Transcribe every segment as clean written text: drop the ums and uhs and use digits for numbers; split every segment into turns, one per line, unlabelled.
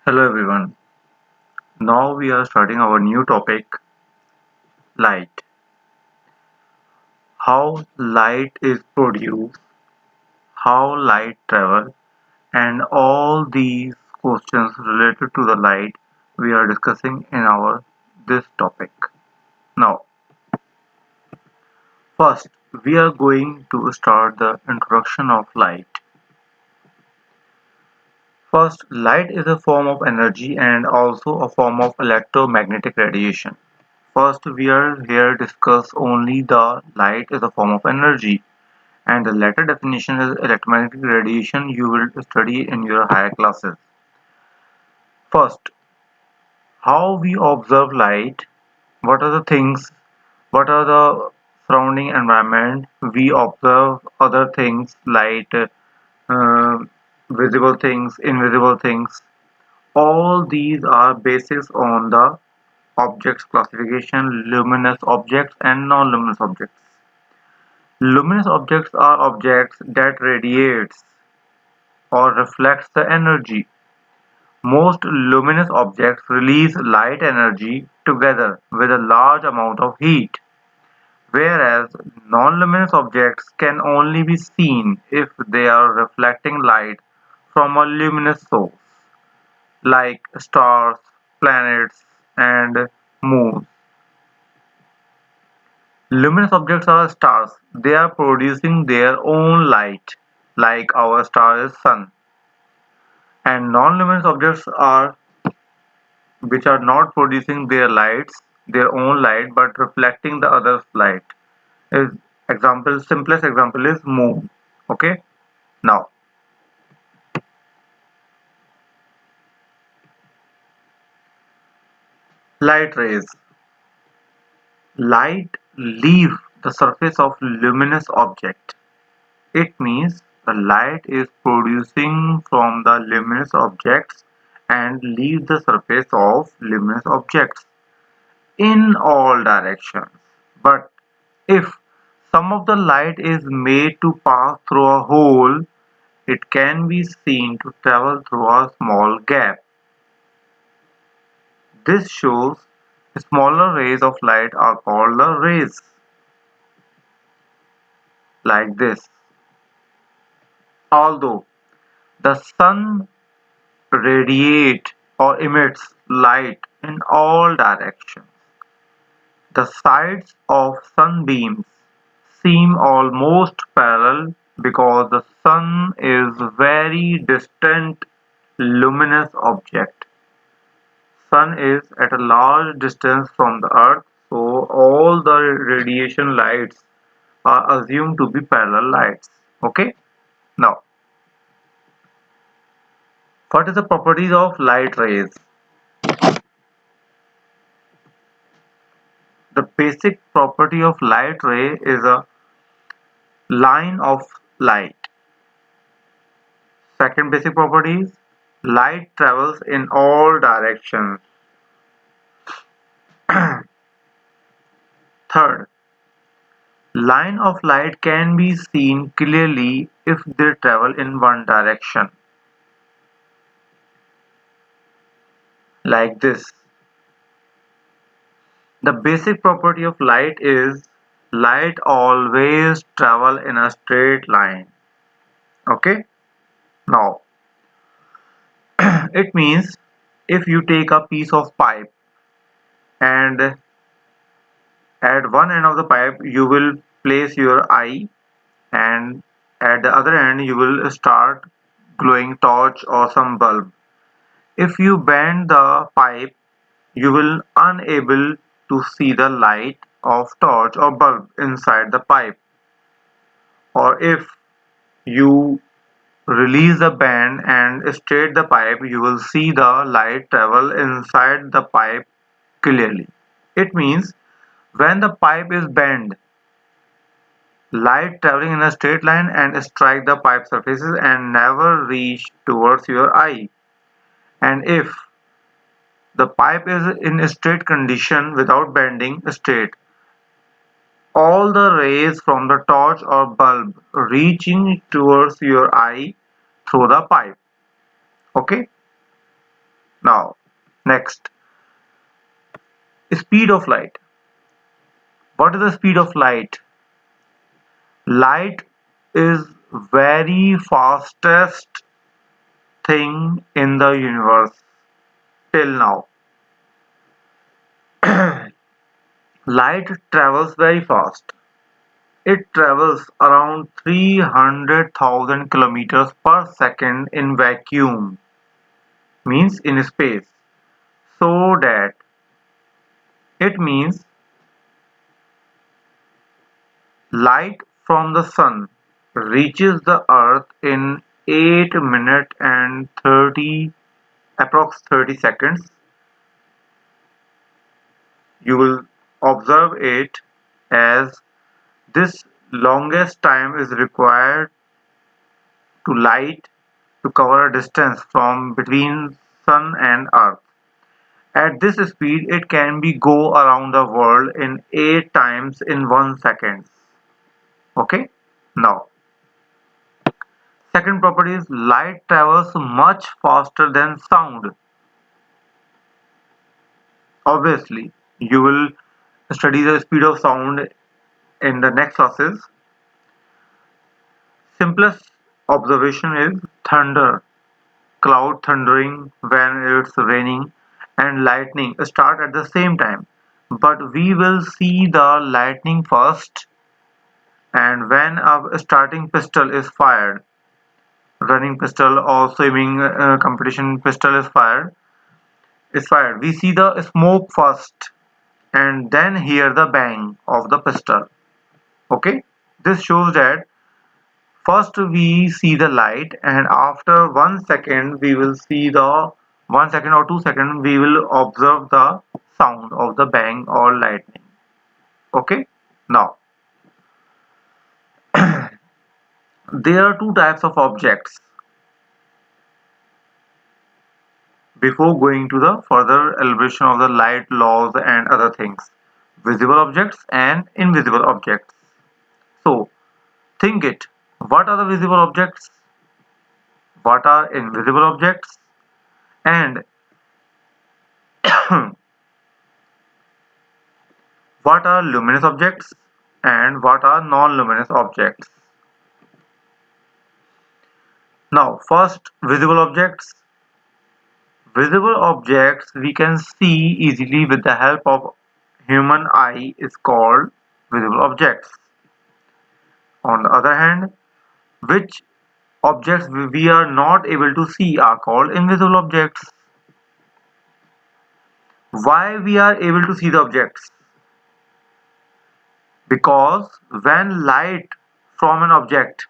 Hello everyone. Now we are starting our new topic, light. How light is produced, how light travels, and all these questions related to the light we are discussing in our this topic. Now, first we are going to start the introduction of light. First, light is a form of energy and also a form of electromagnetic radiation. First, we are here discuss only the light is a form of energy, and the latter definition is electromagnetic radiation you will study in your higher classes. First, how we observe light, what are the things, what are the surrounding environment, we observe other things like uh, visible things, invisible things. All these are basics on the objects classification, luminous objects and non-luminous objects. Luminous objects are objects that radiates or reflects the energy. Most luminous objects release light energy together with a large amount of heat, whereas non-luminous objects can only be seen if they are reflecting light from a luminous source, like stars, planets, and moons. Luminous objects are stars. They are producing their own light, like our star is sun. And non-luminous objects are which are not producing their own light, but reflecting the other's light. Is simplest example is moon. Okay. Now, light rays. Light leave the surface of luminous object. It means the light is producing from the luminous objects and leave the surface of luminous objects in all directions. But if some of the light is made to pass through a hole, it can be seen to travel through a small gap. This shows smaller rays of light are called the rays, like this. Although the sun radiates or emits light in all directions, the sides of sunbeams seem almost parallel because the sun is very distant luminous object. Sun is at a large distance from the earth, so all the radiation lights are assumed to be parallel lights. Okay? Now, what is the properties of light rays? The basic property of light ray is a line of light. Second basic property is light travels in all directions. Third, line of light can be seen clearly if they travel in one direction, like this. The basic property of light is light always travel in a straight line. Okay? Now, it means if you take a piece of pipe and at one end of the pipe you will place your eye, and at the other end you will start glowing torch or some bulb. If you bend the pipe, you will unable to see the light of torch or bulb inside the pipe. Or if you release the band and straight the pipe, you will see the light travel inside the pipe clearly. It means when the pipe is bent, light traveling in a straight line and strike the pipe surfaces and never reach towards your eye. And if the pipe is in a straight condition without bending straight, all the rays from the torch or bulb reaching towards your eye through the pipe. Okay? Now, next, speed of light. What is the speed of light? Light is very fastest thing in the universe till now. Light travels very fast. It travels around 300,000 kilometers per second in vacuum, means in space. So that it means light from the sun reaches the earth in 8 minutes and 30 seconds. You will observe it as this longest time is required to light to cover a distance from between sun and earth. At this speed, it can be go around the world in 8 times in 1 second. Okay? Now, second property is light travels much faster than sound. Obviously, you will study the speed of sound in the next classes. Simplest observation is thunder. Cloud thundering when it's raining and lightning start at the same time. But we will see the lightning first, and when a starting pistol is fired, running pistol or swimming competition pistol is fired. We see the smoke first and then hear the bang of the pistol. Okay, this shows that first we see the light, and after 1 second we will see the 1 second or 2 seconds we will observe the sound of the bang or lightning. Okay, now there are two types of objects before going to the further elaboration of the light laws and other things: visible objects and invisible objects. So think it, what are the visible objects, what are invisible objects, and what are luminous objects and what are non-luminous objects. Now first, visible objects. Visible objects we can see easily with the help of human eye is called visible objects. On the other hand, which objects we are not able to see are called invisible objects. Why we are able to see the objects? Because when light from an object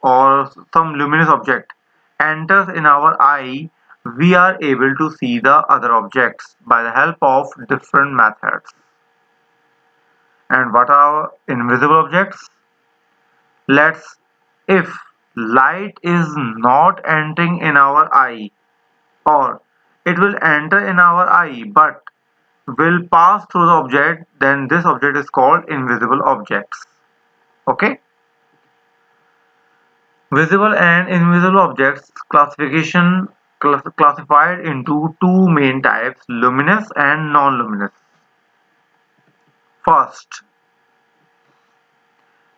or some luminous object enters in our eye, we are able to see the other objects by the help of different methods. And what are invisible objects? Let's If light is not entering in our eye, or it will enter in our eye but will pass through the object, then this object is called invisible objects. Okay? Visible and invisible objects classified into two main types: luminous and non-luminous. First,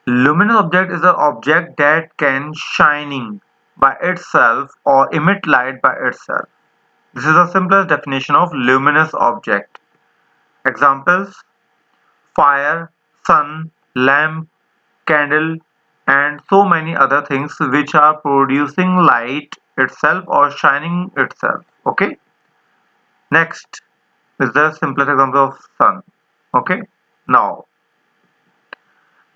luminous object is an object that can shining by itself or emit light by itself. This is the simplest definition of luminous object. Examples: fire, sun, lamp, candle, and so many other things which are producing light itself or shining itself. Okay, next is the simplest example of sun. Okay, now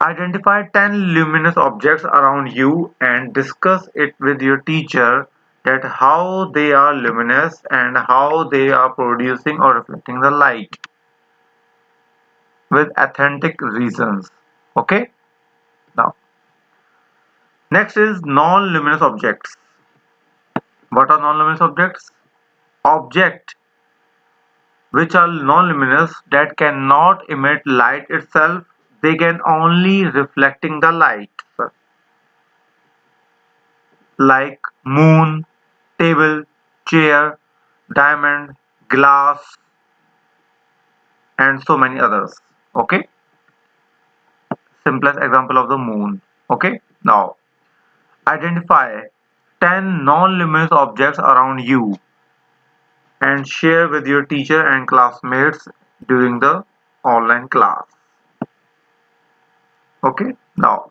identify 10 luminous objects around you and discuss it with your teacher, that how they are luminous and how they are producing or reflecting the light with authentic reasons. Okay, now next is non-luminous objects. What are non-luminous objects? Object which are non-luminous, that cannot emit light itself, they can only reflecting the light, like moon, table, chair, diamond, glass, and so many others. Okay, simplest example of the moon. Okay, now identify 10 non-luminous objects around you and share with your teacher and classmates during the online class. Okay, now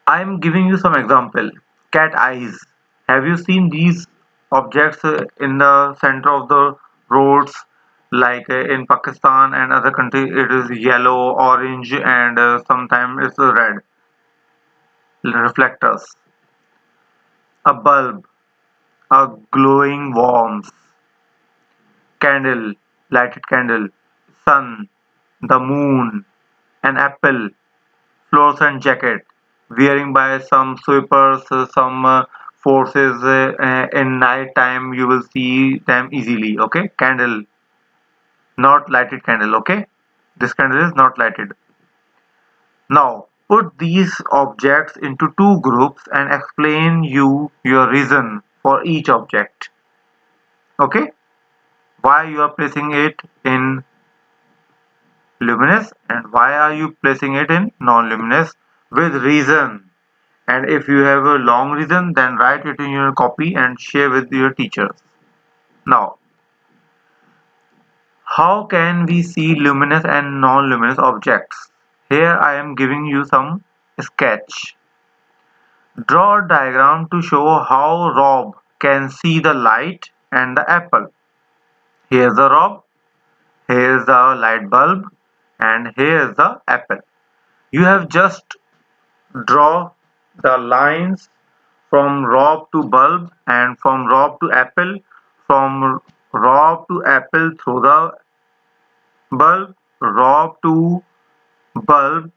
I'm giving you some example. Cat eyes. Have you seen these objects in the center of the roads? Like in Pakistan and other countries, it is yellow, orange, and sometimes it's red reflectors. A bulb, a glowing worms, candle, lighted candle, sun, the moon, an apple, fluorescent jacket, wearing by some sweepers, some forces in night time you will see them easily. Okay, candle, not lighted candle. Okay, this candle is not lighted. Now put these objects into two groups and explain your reason for each object. Okay, why you are placing it in luminous and why are you placing it in non-luminous with reason. And if you have a long reason, then write it in your copy and share with your teachers. Now, how can we see luminous and non-luminous objects? Here I am giving you some sketch. Draw a diagram to show how Rob can see the light and the apple. Here's the Rob, here's the light bulb, and here's the apple. You have just draw the lines from Rob to bulb and from Rob to apple, from Rob to apple through the bulb, Rob to bulb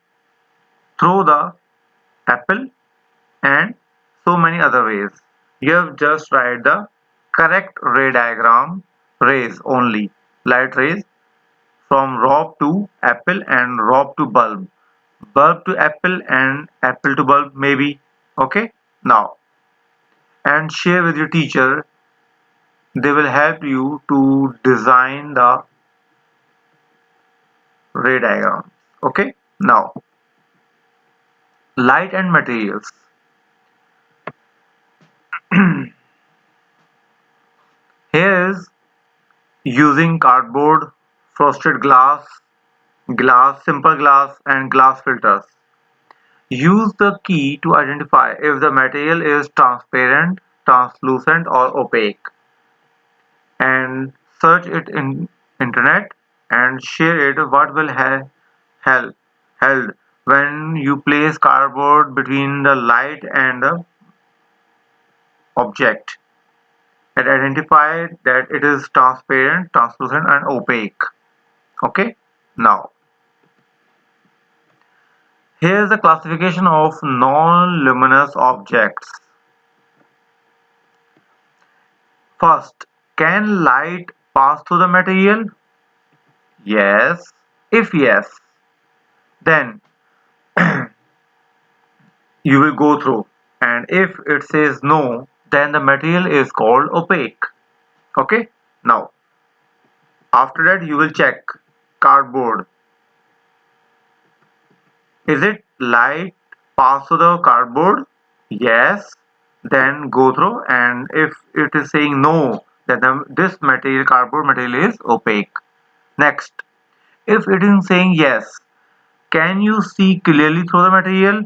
through the apple, and so many other ways. You have just write the correct ray diagram, rays only, light rays from Rob to apple and Rob to bulb, bulb to apple and apple to bulb maybe. Okay, now and share with your teacher. They will help you to design the ray diagram. Okay, now light and materials. Here is using cardboard, frosted glass, simple glass, and glass filters. Use the key to identify if the material is transparent, translucent, or opaque, and search it in internet and share it. What will help held when you place cardboard between the light and the object and identify that it is transparent, translucent, and opaque. Okay, now here is the classification of non-luminous objects. First, can light pass through the material? Yes. If yes, then you will go through, and if it says no, then the material is called opaque. Okay, now after that you will check cardboard. Is it light pass through the cardboard? Yes. Then go through, and if it is saying no, then this material, cardboard material, is opaque. Next, if it is saying yes, can you see clearly through the material?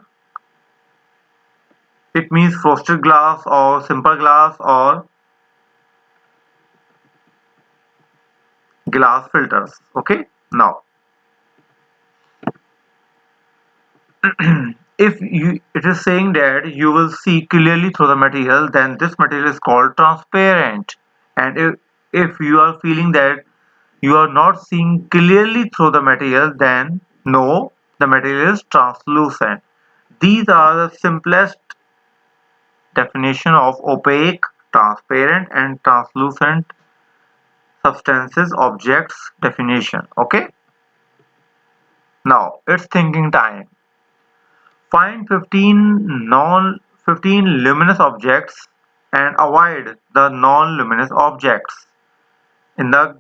It means frosted glass or simple glass or glass filters. Okay, now if it is saying that you will see clearly through the material, then this material is called transparent. And if you are feeling that you are not seeing clearly through the material, then no, the material is translucent. These are the simplest definition of opaque, transparent, and translucent substances objects definition. Okay, now it's thinking time. Find 15 luminous objects and avoid the non-luminous objects in the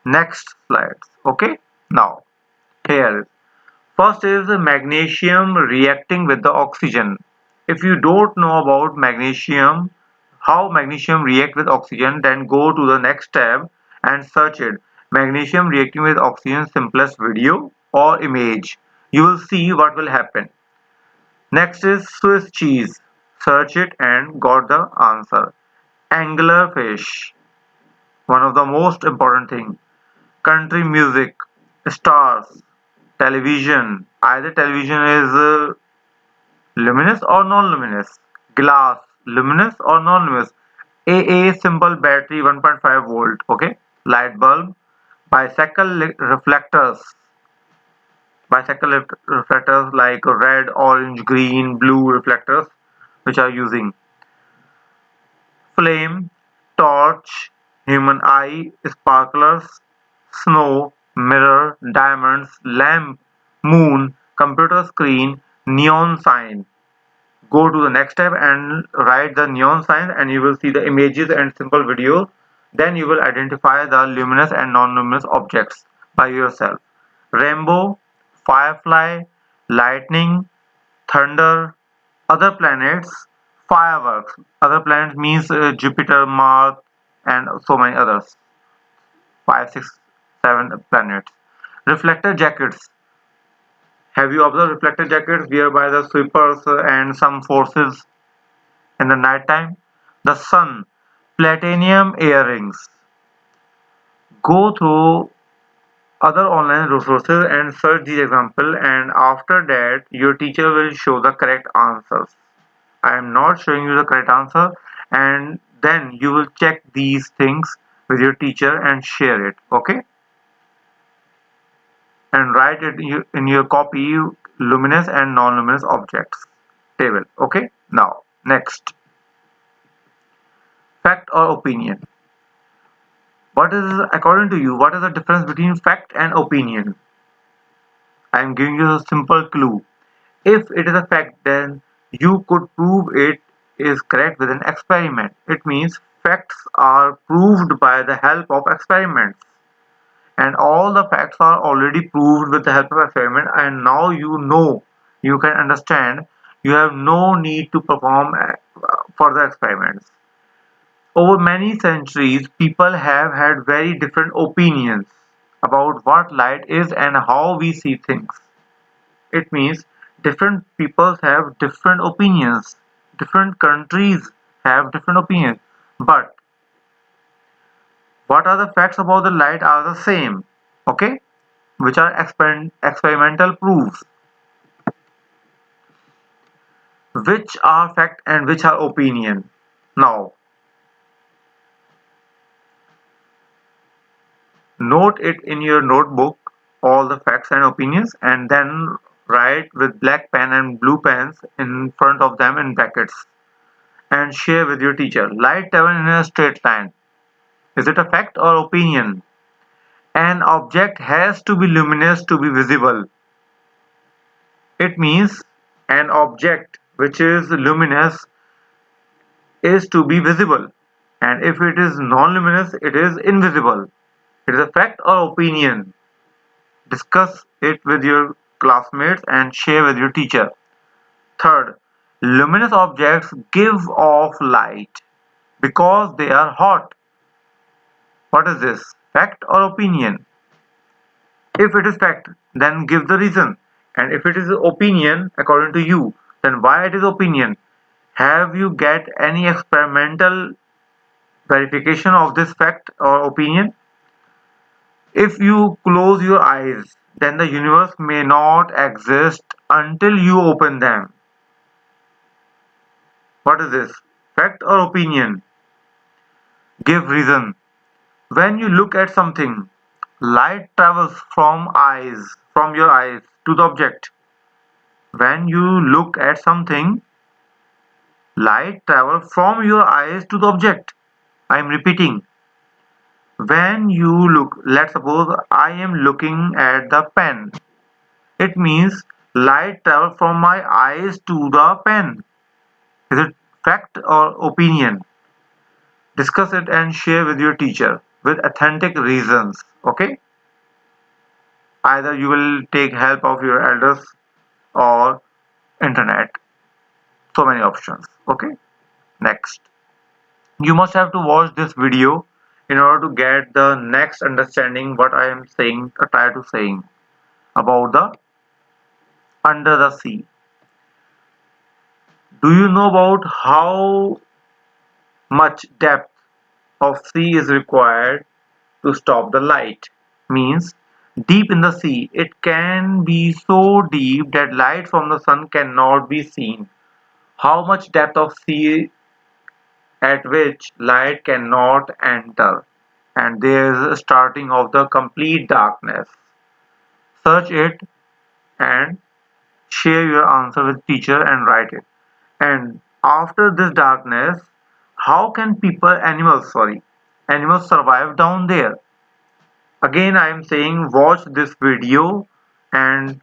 next slides. Okay, now here first is magnesium reacting with the oxygen. If you don't know about magnesium, how magnesium react with oxygen, then go to the next tab and search it. Magnesium reacting with oxygen simplest video or image. You will see what will happen. Next is Swiss cheese. Search it and got the answer. Anglerfish. One of the most important thing. Country music. Stars. Television. Either television is luminous or non-luminous. Glass. Luminous or non-luminous. AA simple battery 1.5 volt. Okay. Light bulb. Bicycle reflectors. Bicycle reflectors like red, orange, green, blue reflectors which are using flame, torch, human eye, sparklers, snow, mirror, diamonds, lamp, moon, computer screen, neon sign. Go to the next tab and write the neon sign and you will see the images and simple videos. Then you will identify the luminous and non-luminous objects by yourself. Rainbow, firefly, lightning, thunder, other planets, fireworks. Other planets means Jupiter, Mars, and so many others. 5, 6, 7 planets. Reflector jackets. Have you observed reflector jackets worn by the sweepers and some forces in the night time? The sun. Platinum earrings. Go through other online resources and search these examples, and after that your teacher will show the correct answers. I am not showing you the correct answer, and then you will check these things with your teacher and share it. Okay, and write it in your copy luminous and non-luminous objects table. Okay, now next, fact or opinion. What is, according to you, what is the difference between fact and opinion? I am giving you a simple clue. If it is a fact, then you could prove it is correct with an experiment. It means facts are proved by the help of experiments. And all the facts are already proved with the help of experiment, and now you know, you can understand, you have no need to perform further experiments. Over many centuries, people have had very different opinions about what light is and how we see things. It means different peoples have different opinions. Different countries have different opinions. But what are the facts about the light are the same. Okay? Which are experimental proofs. Which are fact and which are opinion. Now, note it in your notebook, all the facts and opinions, and then write with black pen and blue pens in front of them in brackets and share with your teacher. Light travel in a straight line. Is it a fact or opinion? An object has to be luminous to be visible. It means an object which is luminous is to be visible, and if it is non-luminous, it is invisible. It is a fact or opinion. Discuss it with your classmates and share with your teacher. Third, luminous objects give off light because they are hot. What is this? Fact or opinion? If it is fact, then give the reason. And if it is opinion, according to you, then why it is opinion? Have you get any experimental verification of this fact or opinion? If you close your eyes, then the universe may not exist until you open them. What is this? Fact or opinion? Give reason. When you look at something, light travels from your eyes to the object. When you look at something, light travels from your eyes to the object. I am repeating. When you look, let's suppose I am looking at the pen. It means light travels from my eyes to the pen. Is it fact or opinion. Discuss it and share with your teacher with authentic reasons. Okay, either you will take help of your elders or internet. So many options. Okay, next. You must have to watch this video in order to get the next understanding what I am saying, try to saying about the under the sea. Do you know about how much depth of sea is required to stop the light? Means deep in the sea, it can be so deep that light from the sun cannot be seen. How much depth of sea at which light cannot enter, and there is a starting of the complete darkness. Search it and share your answer with teacher and write it. And after this darkness, how can animals survive down there? Again, I am saying watch this video and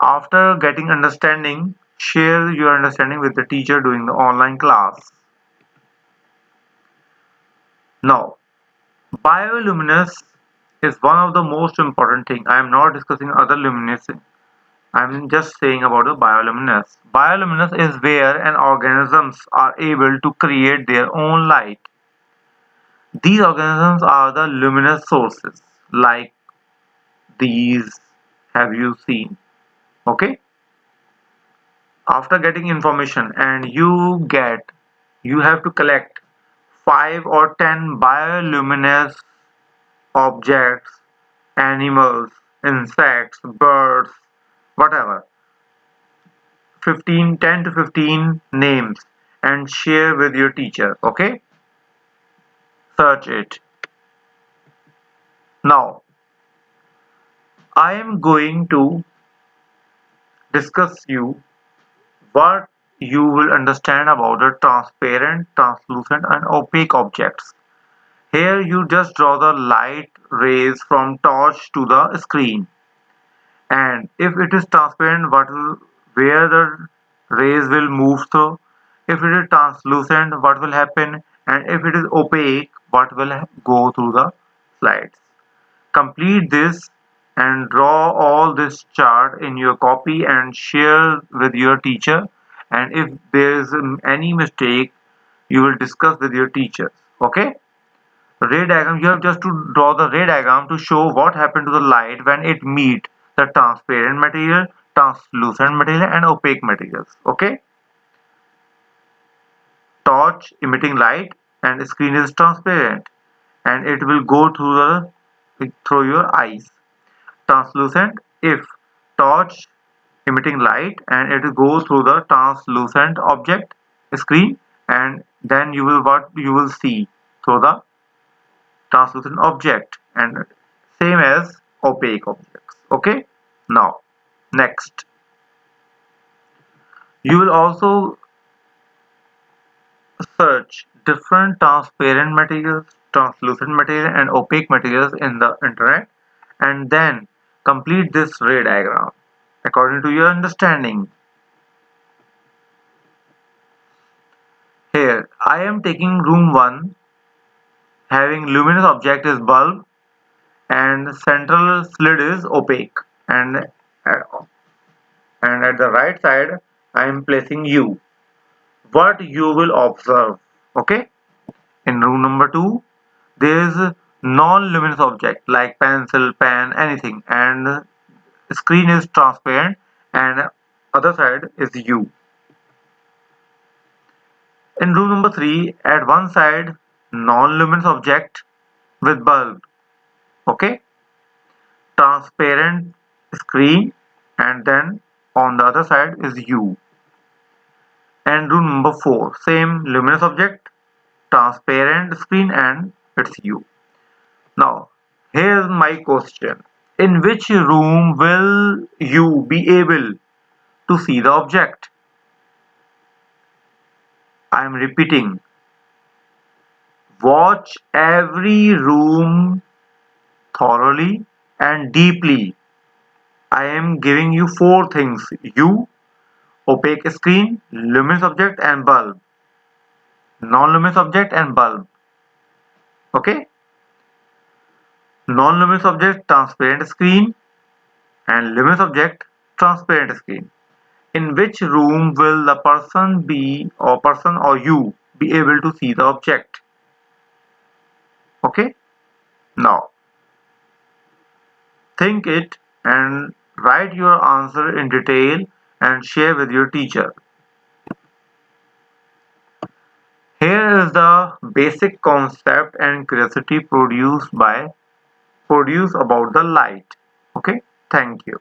after getting understanding, share your understanding with the teacher during the online class. Now, bioluminescence is one of the most important thing. I am not discussing other luminescence. I am just saying about the bioluminescence. Bioluminescence is where an organisms are able to create their own light. These organisms are the luminous sources like these have you seen. Okay, after getting information and you have to collect 5 or 10 bioluminescent objects, animals, insects, birds, whatever, 10 to 15 names and share with your teacher. Okay, search it. Now I am going to discuss you what you will understand about the transparent, translucent and opaque objects. Here you just draw the light rays from torch to the screen, and if it is transparent, where the rays will move through. If it is translucent, what will happen, and if it is opaque, what will go through the slides. Complete this and draw all this chart in your copy and share with your teacher, and if there is any mistake you will discuss with your teachers. Okay, ray diagram, you have just to draw the ray diagram to show what happened to the light when it meet the transparent material, translucent material and opaque materials. Okay, torch emitting light and screen is transparent and it will go through your eyes. Translucent, if torch emitting light and it will go through the translucent object screen, and then you will see through the translucent object, and same as opaque objects. Okay, now next, you will also search different transparent materials, translucent material and opaque materials in the internet, and then complete this ray diagram according to your understanding. Here I am taking room 1, having luminous object is bulb and central slit is opaque, and at the right side I am placing you. What you will observe? Okay, in room number 2 there is a non-luminous object like pencil, pen, anything, and screen is transparent and other side is you. In room number 3 at one side non-luminous object with bulb. Okay, transparent screen, and then on the other side is you. And room number 4 same luminous object, transparent screen, and it's you. Now here's my question, in which room will you be able to see the object? I am repeating, watch every room thoroughly and deeply. I am giving you 4 things: you, opaque screen, luminous object and bulb. Non-luminous object and bulb. Okay. Non-luminous object transparent screen and luminous object transparent screen. In which room will the person or you be able to see the object? Okay. Now think it and write your answer in detail and share with your teacher. Here is the basic concept and curiosity produced about the light. Okay, thank you.